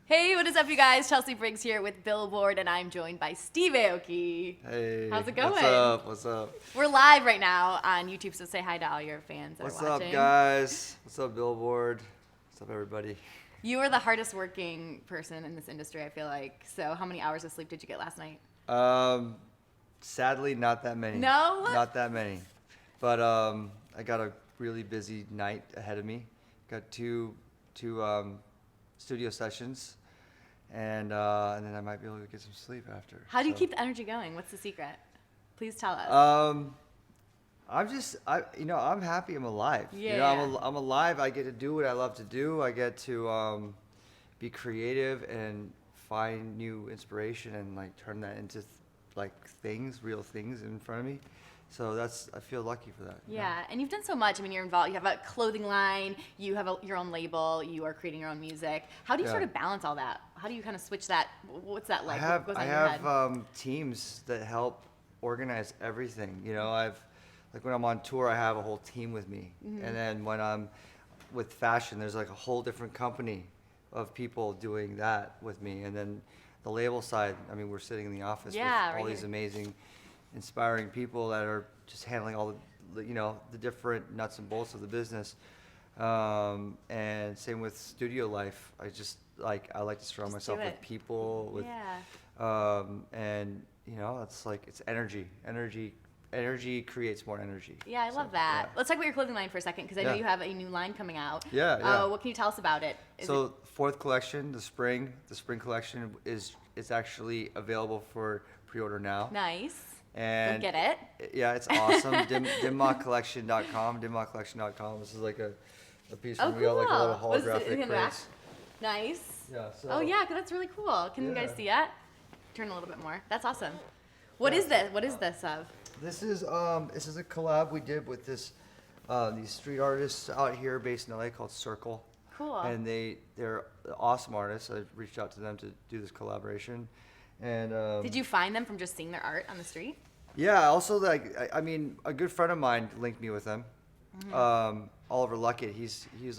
Hey, what is up, you guys? Chelsea Briggs here with Billboard, and I'm joined by Steve Aoki. Hey. How's it going? What's up? What's up? We're live right now on YouTube, so say hi to all your fans that What's are watching. up, guys? What's up, Billboard? What's up, everybody? You are the hardest working person in this industry, I feel like. So how many hours of sleep did you get last night? Sadly, not that many. No? Not that many. But I got a really busy night ahead of me. Got two studio sessions, and then I might be able to get some sleep after. How do you So, keep the energy going? What's the secret? Please tell us. I'm happy I'm alive. Yeah. I'm alive. I get to do what I love to do. I get to be creative and find new inspiration and like turn that into real things in front of me. So I feel lucky for that. Yeah, and you've done so much. I mean, you're involved. You have a clothing line. You have your own label. You are creating your own music. How do you sort of balance all that? How do you kind of switch that? What's that like? What goes on I in your head? have teams that help organize everything. When I'm on tour, I have a whole team with me, and then when I'm with fashion, there's like a whole different company of people doing that with me, and then the label side. I mean, we're sitting in the office with all these amazing, inspiring people that are just handling all the different nuts and bolts of the business. And same with studio life. I like to surround myself with people and it's energy. Energy creates more energy. Yeah, I love that. Yeah. Let's talk about your clothing line for a second, because I know you have a new line coming out. Yeah. What can you tell us about it? Fourth collection, the spring collection is actually available for pre-order now. Nice. And go get it. Yeah, it's awesome. DimMakCollection.com. DimMakCollection.com. This is like a piece from cool. me, like a little What is it holographic in the back? prints. Nice. Yeah. So, Oh yeah, that's really cool. Can you guys see that? Turn a little bit more. That's awesome. What is this? What is this of? This is a collab we did with these street artists out here based in LA called Circle. Cool. And they're awesome artists. I reached out to them to do this collaboration. And did you find them from just seeing their art on the street? Yeah. Also, a good friend of mine linked me with them. Oliver Luckett. He's used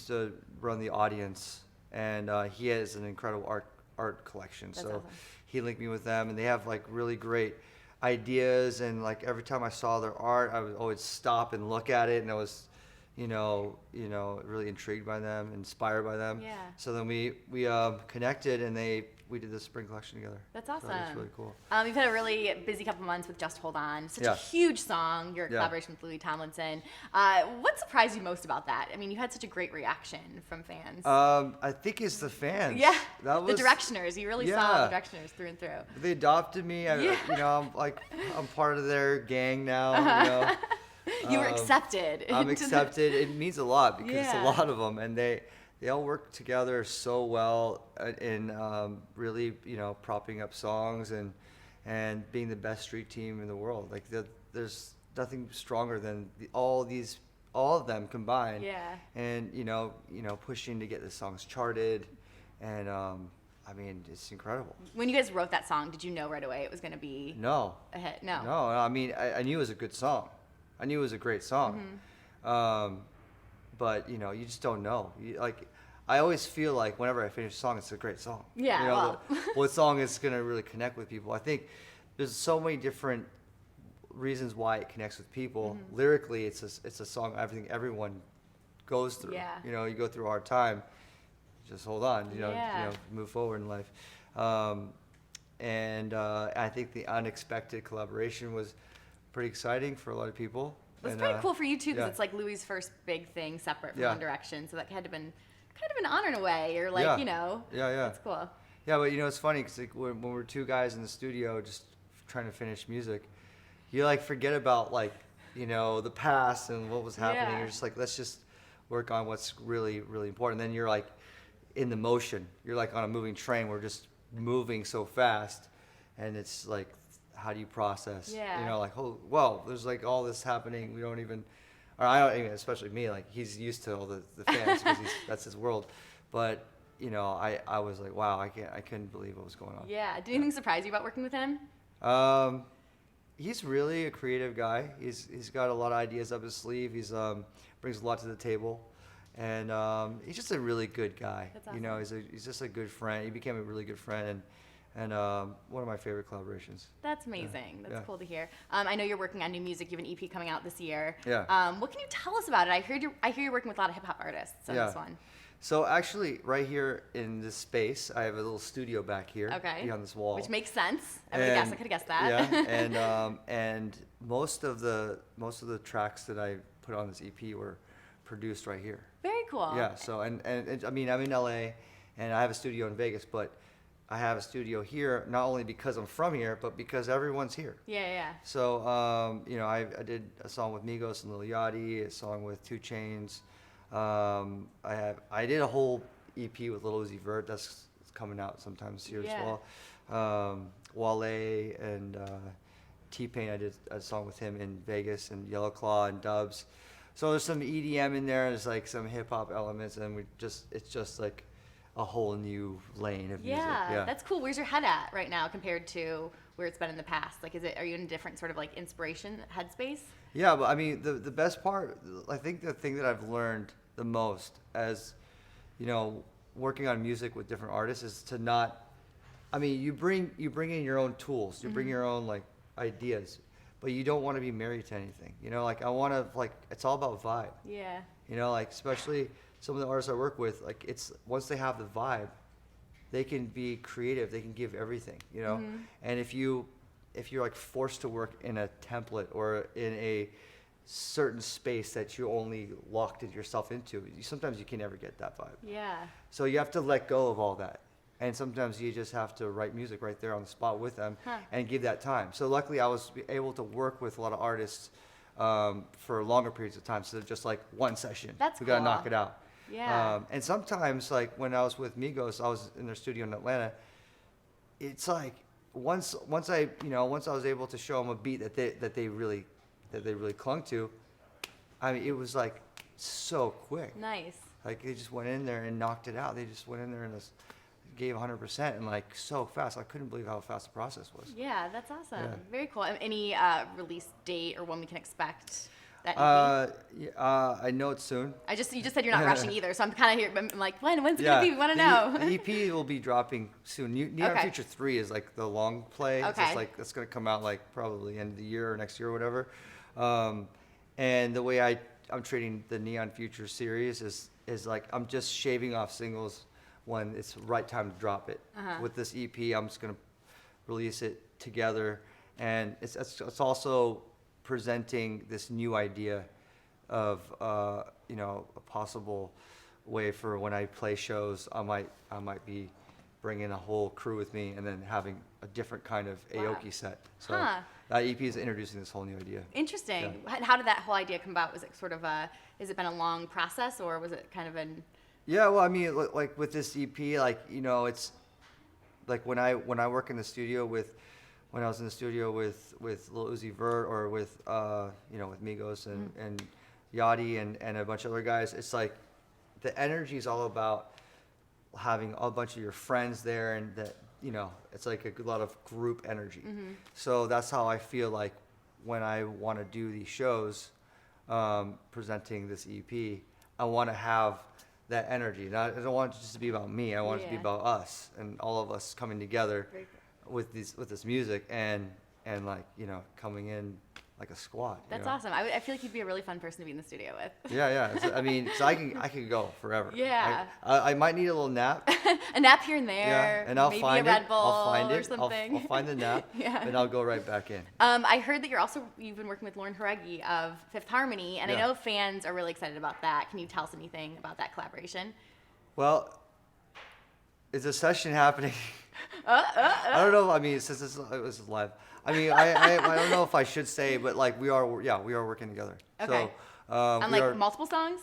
to run the Audience, and he has an incredible art collection. That's so awesome. he linked me with them, and they have like really great ideas. And like every time I saw their art, I would always stop and look at it, and I was, really intrigued by them, inspired by them. Yeah. So then we connected, and we did the spring collection together. That's awesome. So that's really cool. You've had a really busy couple months with Just Hold On. Such a huge song. Your collaboration with Tomlinson. What surprised you most about that? I mean, you had such a great reaction from fans. I think it's the fans. Yeah. The Directioners. You really saw the Directioners through and through. They adopted me. I'm part of their gang now. You were accepted. I'm accepted. It means a lot because it's a Yeah. lot of them, and they all work together so well in really propping up songs and being the best street team in the world. Like there's nothing stronger than all of them combined. Yeah. And pushing to get the songs charted, and I mean, it's incredible. When you guys wrote that song, did you know right away it was going to be No. a hit? No. No, I mean, I knew it was a good song. I knew it was a great song. But, you just don't know. I always feel like whenever I finish a song, it's a great song. Yeah, What song is going to really connect with people. I think there's so many different reasons why it connects with people. Lyrically, it's a song I think everyone goes through. Yeah. You go through a hard time. Just hold on, move forward in life. And I think the unexpected collaboration was pretty exciting for a lot of people. It was And, pretty cool for you too, because yeah. it's like Louis' first big thing separate from Yeah. One Direction, so that had to been kind of an honor in a way. You're like, Yeah. That's cool. Yeah, but it's funny because when we're two guys in the studio just trying to finish music, you forget about the past and what was happening. Yeah. You're just like, let's just work on what's really, really important. Then you're like in the motion. You're like on a moving train. We're just moving so fast, and it's like, how do you process? Yeah. There's like all this happening. We don't even, or I don't even, especially me, he's used to all the fans because that's his world. But, I was like, wow, I couldn't believe what was going on. Yeah. Did anything surprise you about working with him? He's really a creative guy. He's got a lot of ideas up his sleeve. He's brings a lot to the table, And he's just a really good guy. That's awesome. You know, he's just a good friend. He became a really good friend, and one of my favorite collaborations. That's amazing. Yeah. That's Yeah. cool to hear. I know you're working on new music. You have an EP coming out this year. Yeah. What can you tell us about it? I hear you're working with a lot of hip hop artists on this one. So actually, right here in this space, I have a little studio back here, behind this wall. Which makes sense. I could have guessed that. Yeah, and most of the tracks that I put on this EP were produced right here. Very cool. Yeah. So and I mean, I'm in LA, and I have a studio in Vegas, but I have a studio here not only because I'm from here, but because everyone's here. Yeah. So you know, I did a song with Migos and Lil Yachty, a song with 2 Chainz. I did a whole EP with Lil Uzi Vert that's coming out sometime this year as well. Wale and T-Pain, I did a song with him in Vegas, and Yellow Claw and Dubs. So there's some EDM in there, there's like some hip hop elements, and it's just like a whole new lane of music. Yeah, that's cool. Where's your head at right now compared to where it's been in the past? Like, are you in a different sort of like inspiration headspace? Yeah, but I mean, the best part, I think the thing that I've learned the most as, you know, working on music with different artists is to not, I mean, you bring in your own tools, you bring your own like ideas, but you don't want to be married to anything. You know, like I want to, like, it's all about vibe. Yeah. You know, like especially some of the artists I work with, like it's once they have the vibe, they can be creative, they can give everything, you know? And if you're like forced to work in a template or in a certain space that you only locked yourself into, sometimes you can never get that vibe. Yeah. So you have to let go of all that. And sometimes you just have to write music right there on the spot with them and give that time. So luckily I was able to work with a lot of artists for longer periods of time. So just like one session. That's we got to cool. knock it out. Yeah. And sometimes, like when I was with Migos, I was in their studio in Atlanta. It's like once I was able to show them a beat that they really clung to, I mean, it was like so quick. Nice. Like they just went in there and knocked it out. They just went in there and just gave 100% and like so fast. I couldn't believe how fast the process was. Yeah, that's awesome. Yeah. Very cool. Any release date or when we can expect that EP? I know it's soon. You just said you're not rushing either, so I'm kind of here. I'm like, when's it gonna be? We want to know. The EP will be dropping soon. Neon Future 3 is like the long play. Okay. It's like it's gonna come out like probably end of the year or next year or whatever. And the way I'm treating the Neon Future series is like I'm just shaving off singles when it's the right time to drop it. With this EP, I'm just gonna release it together, and it's also presenting this new idea of you know, a possible way for when I play shows, I might be bringing a whole crew with me and then having a different kind of Aoki set. So that EP is introducing this whole new idea. Interesting. Yeah. How did that whole idea come about? Was it sort of has it been a long process, or was it kind of an? Yeah, well, I mean, like with this EP, like, you know, it's like when I work in the studio when I was in the studio with Lil Uzi Vert or with you know, with Migos and Yachty and a bunch of other guys, it's like the energy is all about having a bunch of your friends there, and that, you know, it's like a lot of group energy. So that's how I feel like when I want to do these shows, presenting this EP, I want to have that energy. I don't want it just to be about me. I want it to be about us and all of us coming together with this music and like, you know, coming in like a squad. That's awesome. I feel like you'd be a really fun person to be in the studio with. Yeah. I mean, so I could go forever. Yeah. I might need a little nap. A nap here and there. Yeah, and I'll maybe find a Red it. Bull I'll find it. or something. I'll find the nap. Yeah. And I'll go right back in. I heard that you've been working with Lauren Jauregui of Fifth Harmony, and I know fans are really excited about that. Can you tell us anything about that collaboration? Well, is a session happening? I don't know. I mean, since it was live. I mean, I don't know if I should say, but like we are working together. Okay. So, on like multiple songs?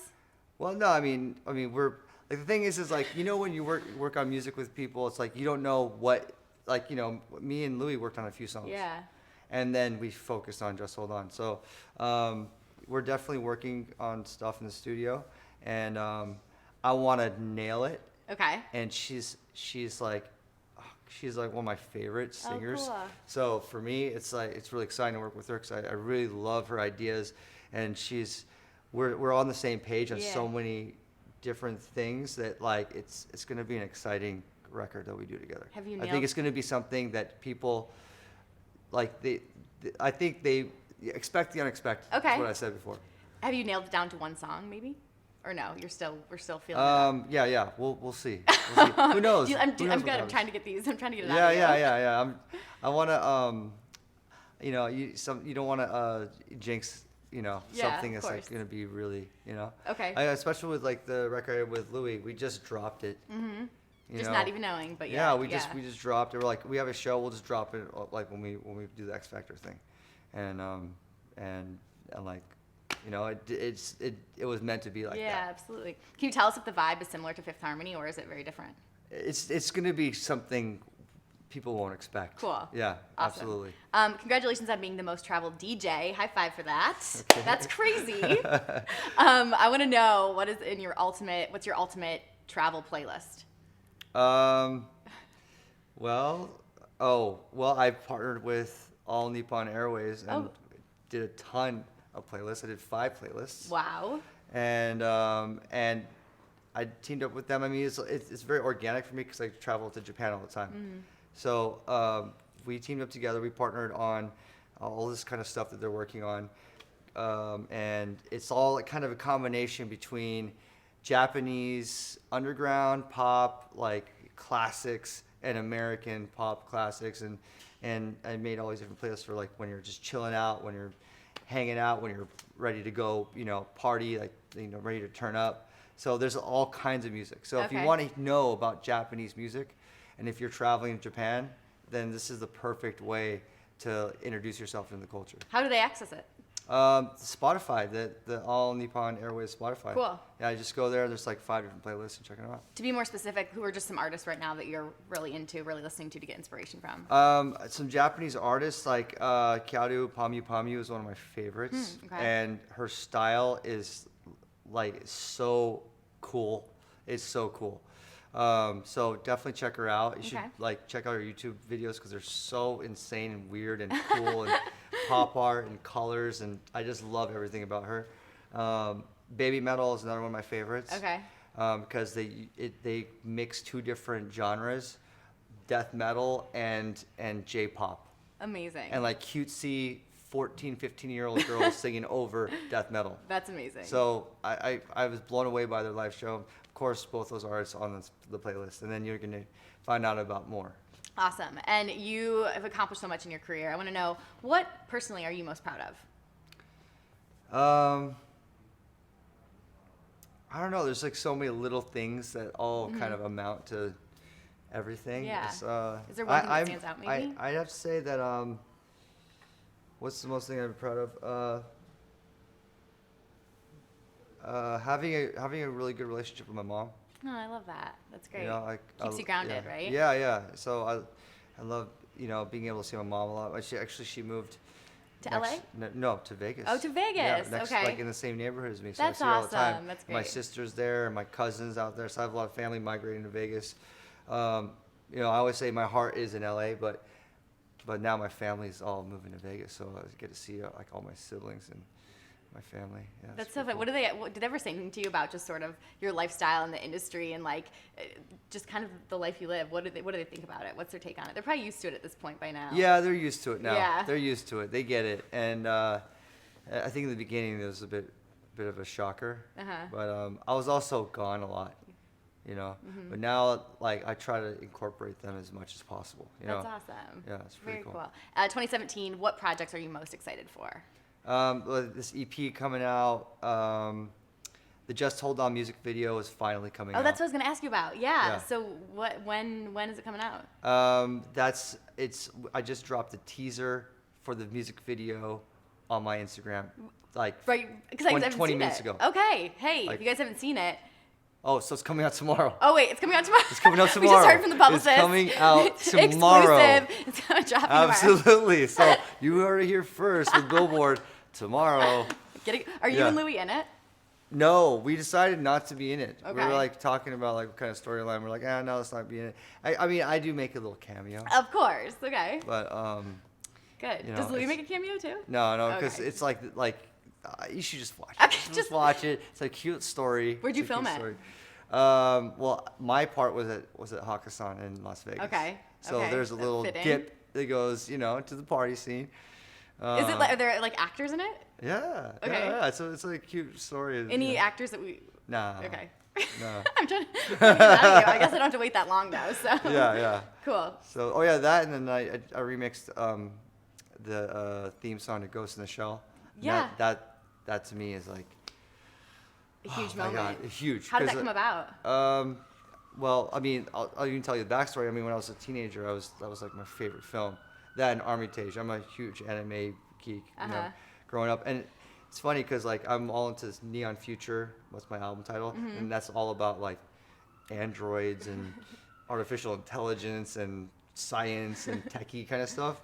Well, no, I mean we're like, the thing is like, you know, when you work on music with people, it's like you don't know what, like, you know, me and Louis worked on a few songs. Yeah. And then we focused on Just Hold On. So we're definitely working on stuff in the studio, and I want to nail it. Okay. And she's like one of my favorite singers. Oh, cool. So for me, it's like, it's really exciting to work with her because I really love her ideas, and we're on the same page on so many different things that like it's gonna be an exciting record that we do together. Have you I nailed? think it's gonna be something that people like. I think they expect the unexpected. Okay. That's what I said before. Have you nailed it down to one song, maybe? Or no? We're still feeling it out. Yeah. We'll see. We'll see. Who knows? I'm Who knows good. what I'm comes. trying to get these. I'm trying to get it Yeah, out of you. yeah. I wanna you know, you don't wanna jinx, you know, Yeah, something of that's like course. gonna be really, you know. Okay. Especially with like the record with Louis, we just dropped it. Mm-hmm. You Just know? not even knowing, but Yeah, yeah. we just dropped it. We're like, we have a show, we'll just drop it like when we do the X Factor thing, and like, you know, it was meant to be like Yeah, that. absolutely. Can you tell us if the vibe is similar to Fifth Harmony, or is it very different? It's gonna be something people won't expect. Cool. Yeah, Awesome. absolutely. Congratulations on being the most traveled DJ. High five for that. Okay. That's crazy. I want to know what's your ultimate travel playlist? Well, I partnered with All Nippon Airways and did a ton of playlists. I did 5 playlists. Wow. And I teamed up with them. I mean, it's very organic for me because I travel to Japan all the time. Mm-hmm. So we teamed up together. We partnered on all this kind of stuff that they're working on, and it's all kind of a combination between Japanese underground pop, like classics, and American pop classics, and I made all these different playlists for like when you're just chilling out, when you're hanging out, when you're ready to go, you know, party, like, you know, ready to turn up. So there's all kinds of music. So if you Okay. want to know about Japanese music, and if you're traveling to Japan, then this is the perfect way to introduce yourself into the culture. How do they access it? Spotify, the All Nippon Airways Spotify. Cool. Yeah, I just go there. There's like 5 different playlists and check them out. To be more specific, who are just some artists right now that you're really into, really listening to get inspiration from? Some Japanese artists like Kyaru Pamyu is one of my favorites, okay. and her style is like so cool. It's so cool. So definitely check her out. You should Okay. like check out her YouTube videos because they're so insane and weird and cool and pop art and colors, and I just love everything about her. Babymetal is another one of my favorites. Okay. Because they mix 2 different genres, death metal and J-pop, Amazing. and like cutesy 14, 15-year-old girls singing over death metal. That's amazing. So I was blown away by their live show. Of course, both those artists on the playlist, and then you're gonna find out about more. Awesome. And you have accomplished so much in your career. I want to know, what personally are you most proud of? I don't know. There's like so many little things that all kind of amount to everything. Yeah. It's, Is there one thing that stands out, maybe? I'd have to say that what's the most thing I'm proud of? Having a really good relationship with my mom. Oh, I love that. That's great. You know, like, Keeps you grounded, yeah. right? Yeah. So I love, you know, being able to see my mom a lot. She moved To next- LA? No, to Vegas. Oh, to Vegas. Yeah, next, Okay. like in the same neighborhood as me. So That's I see her all the time. awesome. That's My great. sister's there, and my cousins out there. So I have a lot of family migrating to Vegas. You know, I always say my heart is in LA, but now my family's all moving to Vegas, so I get to see like all my siblings and my family. Yeah, That's it's so pretty fun. Did they ever say anything to you about just sort of your lifestyle in the industry and like just kind of the life you live? What do they think about it? What's their take on it? They're probably used to it at this point by now. Yeah, they're used to it now. Yeah. They're used to it. They get it. And I think in the beginning it was a bit of a shocker. Uh-huh. But I was also gone a lot, you know. Mm-hmm. But now, like, I try to incorporate them as much as possible. You That's know? awesome. Yeah, it's pretty Very cool. cool. 2017, what projects are you most excited for? Well, this EP coming out. The Just Hold On music video is finally coming out. Oh, that's what I was going to ask you about. Yeah. Yeah. So when is it coming out? I just dropped a teaser for the music video on my Instagram, like Right, because I haven't 20 seen minutes it. ago. Okay. Hey, Like- if you guys haven't seen it. Oh, so it's coming out tomorrow. Oh wait, it's coming out tomorrow. It's coming out We tomorrow. just heard from the publicist. It's coming out tomorrow. Exclusive. It's gonna drop tomorrow. Absolutely. So you heard it here first with Billboard tomorrow. Are you Yeah. and Louis in it? No, we decided not to be in it. We Okay. were like talking about like what kind of storyline. We're like, no, let's not be in it. I mean, I do make a little cameo, Of course. Okay. but Good. you know, Does Louis it's- make a cameo too? no, because Okay. it's like You should just watch it. Okay, just watch it. It's a cute story. Where'd you It's a film cute it? story. Well, my part was at Hakkasan in Las Vegas. Okay. So there's a That little fit in? dip that goes, to the party scene. Is it like, are there like actors in it? Yeah. Okay. Yeah. It's a cute story. Any actors that we? Nah. Okay. No. I'm trying to get out of you. I guess I don't have to wait that long though. So. Yeah. Cool. So, that, and then I remixed the theme song to Ghost in the Shell. And Yeah. That to me is like A huge my moment. God, huge. How did that come about? Well, I mean, I'll even tell you the backstory. I mean, when I was a teenager, that was like my favorite film. That and Armitage. I'm a huge anime geek, growing up. And it's funny because like I'm all into this Neon Future. What's my album title? And that's all about like androids and artificial intelligence and science and techie kind of stuff.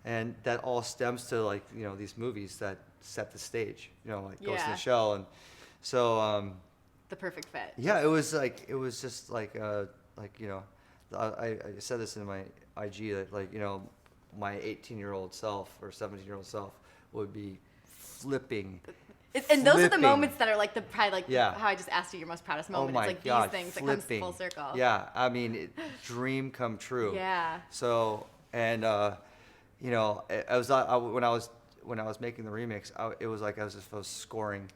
And that all stems to like these movies that set the stage. Like Ghost in the Shell, and so. The perfect fit. Yeah, it was just like I said this in my IG that like my 18-year-old self or 17-year-old self would be flipping. And those are the moments that are like probably like Yeah. how I just asked you your most proudest Oh moment. my It's like God, these things flipping. that comes full circle. Yeah, I mean, dream come true. Yeah. So and when I was making the remix, it was like I was scoring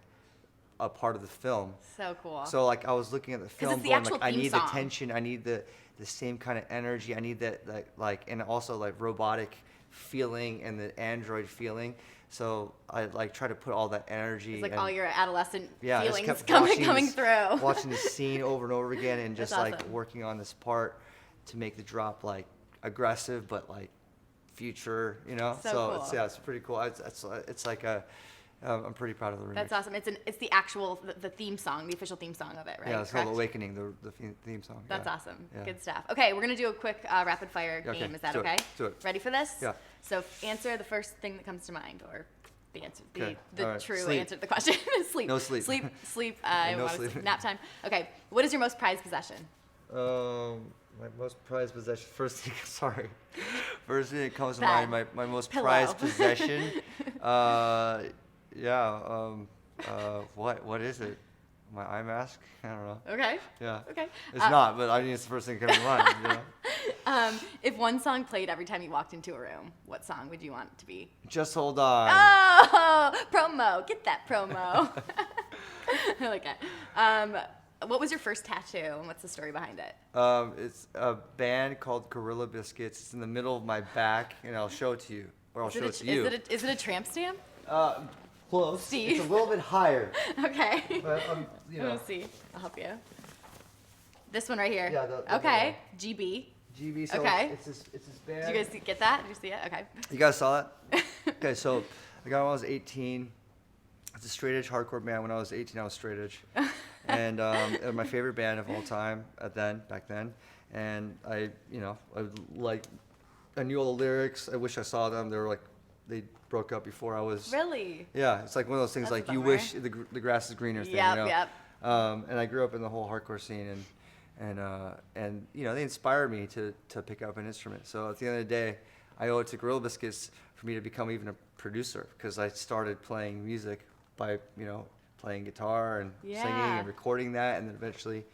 a part of the film. So cool. So like I was looking at the film it's the going actual like I theme need song. the tension, I need the same kind of energy, I need that like and also like robotic feeling and the android feeling. So I like try to put all that energy. It's like and, all your adolescent I just feelings kept coming through. watching the scene over and over again, and just That's like awesome. working on this part to make the drop like aggressive but like future, So cool. It's pretty cool. It's like I'm pretty proud of the remix. That's awesome. It's the actual the theme song, the official theme song of it, right? Yeah, it's Correct? called Awakening, the theme song. That's yeah. awesome. Yeah. Good stuff. Okay, we're gonna do a quick rapid fire Okay, game. Is that do it. okay? Do it. Ready for this? Yeah. So answer the first thing that comes to mind, or the answer, Okay, the all right. true Sleep. answer to the question. Sleep. No sleep. Sleep. No sleep. Nap time. Okay. What is your most prized possession? My most prized possession. First thing that comes to Bad. mind. My most Pillow. prized possession. What is it? My eye mask? I don't know. Okay. Yeah. Okay. It's not, but I think it's the first thing that comes to mind. If one song played every time you walked into a room, what song would you want it to be? Just hold on. Oh, promo. Get that promo. I like it. What was your first tattoo, and what's the story behind it? It's a band called Gorilla Biscuits. It's in the middle of my back, and I'll show it to you, or I'll show it to you. Is it a tramp stamp? Close. Steve. It's a little bit higher. Okay. But, Let's see. I'll help you. This one right here. Yeah, the okay. GB. GB. So Okay. It's this band. Did you guys get that? Did you see it? Okay. You guys saw that? Okay, so I got it when I was 18. It's a straight edge hardcore band. When I was 18, I was straight edge, and they're my favorite band of all time back then. And I knew all the lyrics. I wish I saw them. They broke up before I was. Really? Yeah, it's like one of those things That's a like you bummer. wish the grass is greener thing. Yep. And I grew up in the whole hardcore scene, and they inspired me to pick up an instrument. So at the end of the day, I owe it to Gorilla Biscuits for me to become even a producer, because I started playing music by playing guitar and singing Yeah. and recording that, and then eventually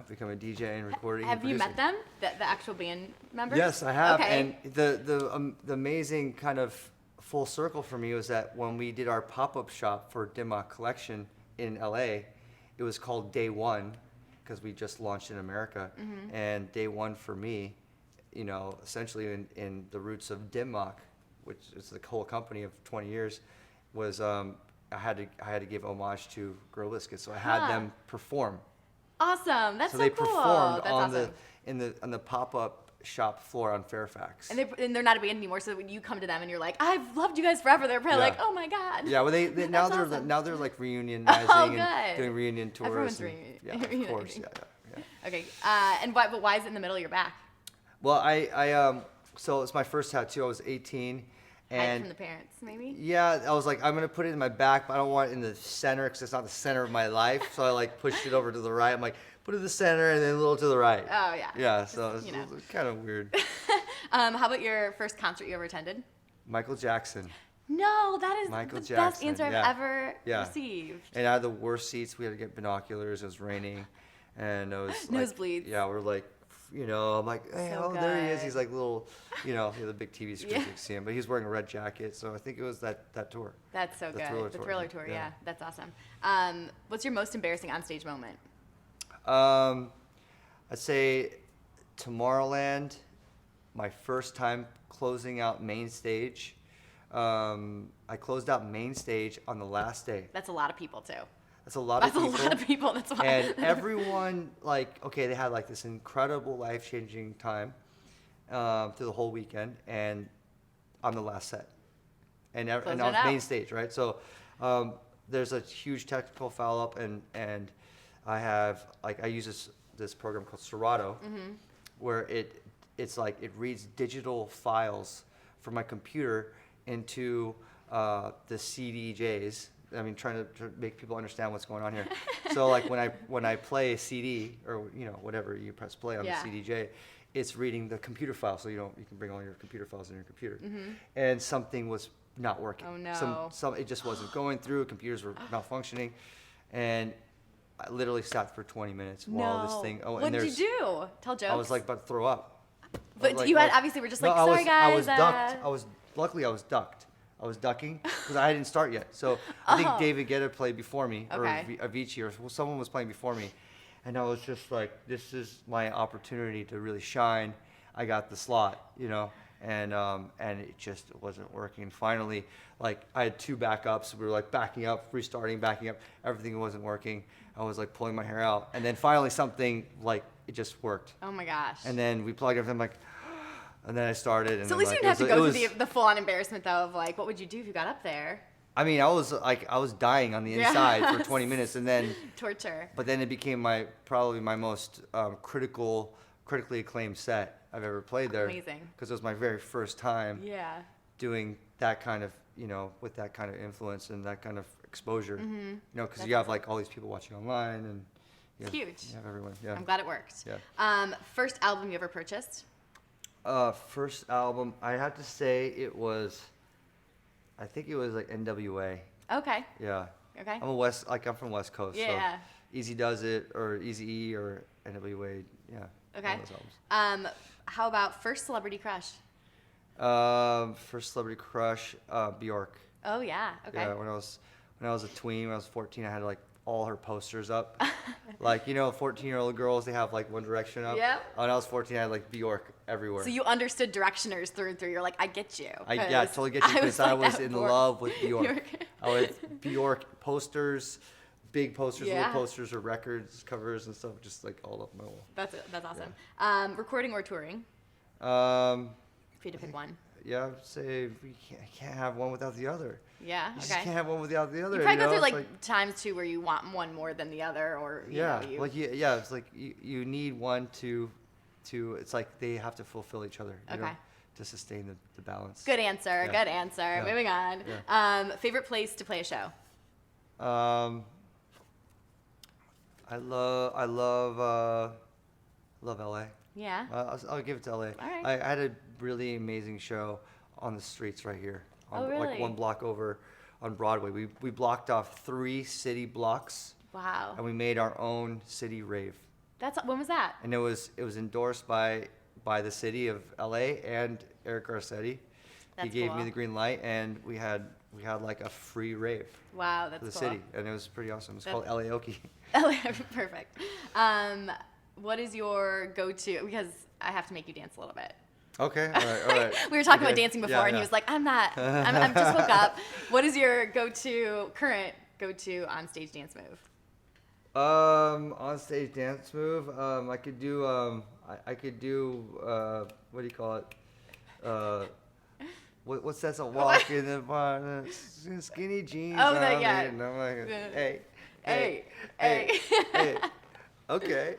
become a DJ and recording. Have and you producing. met them? The actual band members? Yes, I have. Okay. And the amazing kind of full circle for me was that when we did our pop-up shop for Dim Mak collection in LA, it was called Day One, because we just launched in America. Mm-hmm. And Day One for me, essentially in the roots of Dim Mak, which is the whole company of 20 years, was I had to give homage to Gorilla Biscuits, so I had them perform. Awesome. That's so they cool. performed That's on awesome. on the pop-up shop floor on Fairfax. And they're not a band anymore, so when you come to them and you're like, I've loved you guys forever, they're probably Yeah. like, oh my God. Yeah, well, now That's they're awesome. now they're like reunionizing Oh, and good. doing reunion tours. Everyone's and, reunion- Yeah, of course. Yeah. Okay. But why is it in the middle of your back? Well, so it's my first tattoo. I was 18, Hide and from the parents, maybe? yeah, I was like, I'm gonna put it in my back, but I don't want it in the center because it's not the center of my life. So I like pushed it over to the right. I'm like, put it in the center and then a little to the right. Oh, yeah. Yeah, so it's, you know. it's kind of weird. How about your first concert you ever attended? Michael Jackson. No, that is Michael the best Jackson, answer I've yeah. ever Yeah. received. And I had the worst seats. We had to get binoculars. It was raining, and it was Nosebleeds. Yeah, we're like, I'm like, hey, So there he is. good. He's like little, he had the big TV screen, Yeah. you can see him, but he's wearing a red jacket. So I think it was that tour. That's so The good. Thriller The tour, Thriller tour, yeah. yeah. That's awesome. What's your most embarrassing onstage moment? I'd say Tomorrowland, my first time closing out main stage. I closed out main stage on the last day. That's a lot of people too. That's a lot That's of a people. lot of people. That's why. And everyone, they had like this incredible life-changing time through the whole weekend, and I'm the last set. And I was main stage, right? So there's a huge technical follow-up, and I use this program called Serato, where it's like it reads digital files from my computer into the CDJs. I mean, trying to make people understand what's going on here. So like when I play a CD or whatever, you press play on the CDJ, it's reading the computer file. So you can bring all your computer files in your computer. And something was not working. Oh no. Some it just wasn't going through. Computers were malfunctioning, and I literally sat for 20 minutes while this thing. Oh, what did you do? Tell jokes. I was like about to throw up. But you had obviously were just like, sorry guys. I was ducked. Luckily I was ducked. I was ducking because I didn't start yet. So I think David Guetta played before me, or Avicii, or someone was playing before me. And I was just like, this is my opportunity to really shine. I got the slot, and it just wasn't working. Finally, like I had 2 backups. We were like backing up, restarting, backing up. Everything wasn't working. I was like pulling my hair out. And then finally something, like it just worked. Oh my gosh. And then we plugged everything, like, and then I started. And so at least you didn't have to go through the full-on embarrassment, though, of like, what would you do if you got up there? I mean, I was dying on the inside for 20 minutes, and then torture. But then it became probably my most critically acclaimed set I've ever played there. Amazing. Because it was my very first time. Yeah. Doing that kind of, with that kind of influence and that kind of exposure. Mm-hmm. Because you have like all these people watching online, and it's huge. You have everyone. Yeah. I'm glad it worked. Yeah. First album you ever purchased? First album, I have to say I think it was like NWA. Okay. Yeah. Okay. I'm from West Coast. Yeah. So Easy Does It or Eazy-E or NWA. Yeah. Okay. Those albums. How about first celebrity crush? First celebrity crush, Bjork. Oh yeah. Okay. Yeah. When I was a tween, when I was 14, I had like all her posters up. Like 14-year-old girls, they have like One Direction up. Yep. When I was 14, I had like Bjork everywhere. So you understood Directioners through and through. You're like, I get you. I totally get you, because I was in love with Bjork. I was Bjork posters, big posters, little posters, or records covers and stuff, just like all up my wall. That's awesome. Yeah. Recording or touring? If you had to pick one. Yeah, I'd say we can't have one without the other. Yeah. You just can't have one without the other. You probably go through like times too where you want one more than the other, or it's like you need one to it's like they have to fulfill each other. To sustain the balance. Good answer. Yeah. Good answer. Yeah. Moving on. Yeah. Favorite place to play a show? I love LA. Yeah. I'll give it to LA. All right. I had a really amazing show on the streets right here. Really? Like 1 block over on Broadway. We blocked off 3 city blocks. Wow. And we made our own city rave. When was that? And it was endorsed by the city of LA and Eric Garcetti. He gave me the green light, and we had like a free rave. Wow, that's for the cool. city, and it was pretty awesome. It's called Aoki. Perfect. What is your go-to? Because I have to make you dance a little bit. Okay, all right. We were talking about dancing before, and he was like, I'm just woke up. What is your current go-to on-stage dance move? On-stage dance move, I could do, what do you call it? What's that song? Walk in the bar, skinny jeans. Oh, yeah. And I'm like, hey. Okay.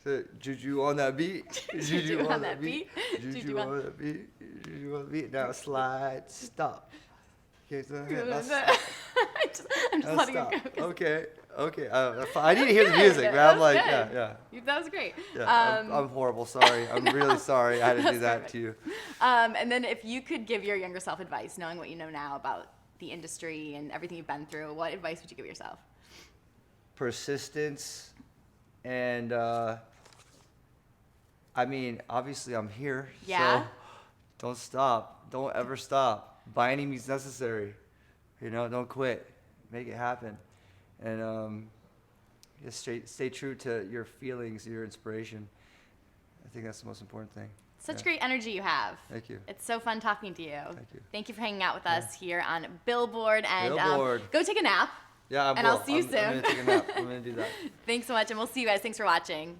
So, Juju on that beat. Juju on that beat. Juju on that beat. Now slide, stop. Okay, so I'm just letting it go. Okay. I need to hear the music, but I'm like, yeah. That was great. Yeah, I'm horrible. Sorry. I'm really sorry I had to do that perfect. to you. And then if you could give your younger self advice, knowing what you know now about the industry and everything you've been through, what advice would you give yourself? Persistence, and I mean, obviously I'm here. Yeah. So don't stop. Don't ever stop. By any means necessary. Don't quit. Make it happen. And just stay true to your feelings, your inspiration. I think that's the most important thing. Such great energy you have. Thank you. It's so fun talking to you. Thank you. Thank you for hanging out with us here on Billboard. And Billboard. Go take a nap. Yeah, I'll see you soon. I'm going to take a nap. I'm going to do that. Thanks so much, and we'll see you guys. Thanks for watching.